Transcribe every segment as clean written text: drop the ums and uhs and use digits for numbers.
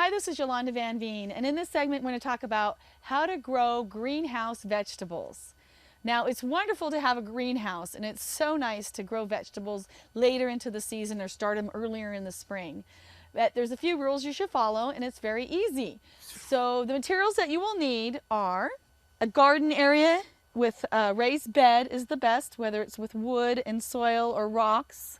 Hi, this is Yolanda Van Veen, and in this segment we're going to talk about how to grow greenhouse vegetables. Now, it's wonderful to have a greenhouse, and it's so nice to grow vegetables later into the season or start them earlier in the spring. But there's a few rules you should follow, and it's very easy. So the materials that you will need are a garden area with a raised bed is the best, whether it's with wood and soil or rocks.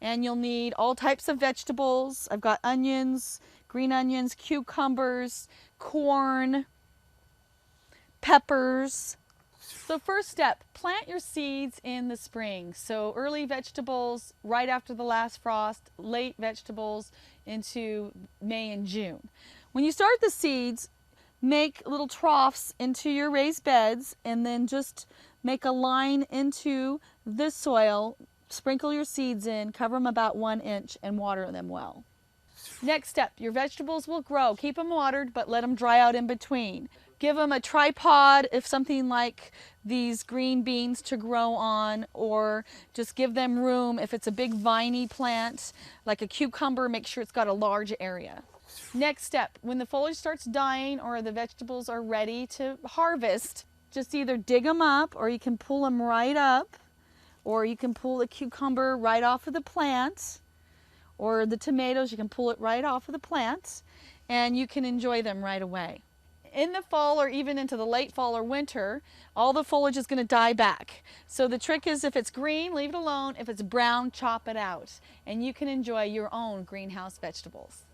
And you'll need all types of vegetables. I've got onions, green onions, cucumbers, corn, peppers. So first step, plant your seeds in the spring. So early vegetables right after the last frost, late vegetables into May and June. When you start the seeds, make little troughs into your raised beds and then just make a line into the soil. Sprinkle your seeds in, cover them about 1 inch, and water them well. Next step, your vegetables will grow. Keep them watered, but let them dry out in between. Give them a tripod if something like these green beans to grow on, or just give them room if it's a big viney plant, like a cucumber, make sure it's got a large area. Next step, when the foliage starts dying or the vegetables are ready to harvest, just either dig them up or you can pull them right up. Or you can pull the cucumber right off of the plant, or the tomatoes, you can pull it right off of the plant, and you can enjoy them right away. In the fall or even into the late fall or winter, all the foliage is going to die back. So the trick is, if it's green, leave it alone. If it's brown, chop it out, and you can enjoy your own greenhouse vegetables.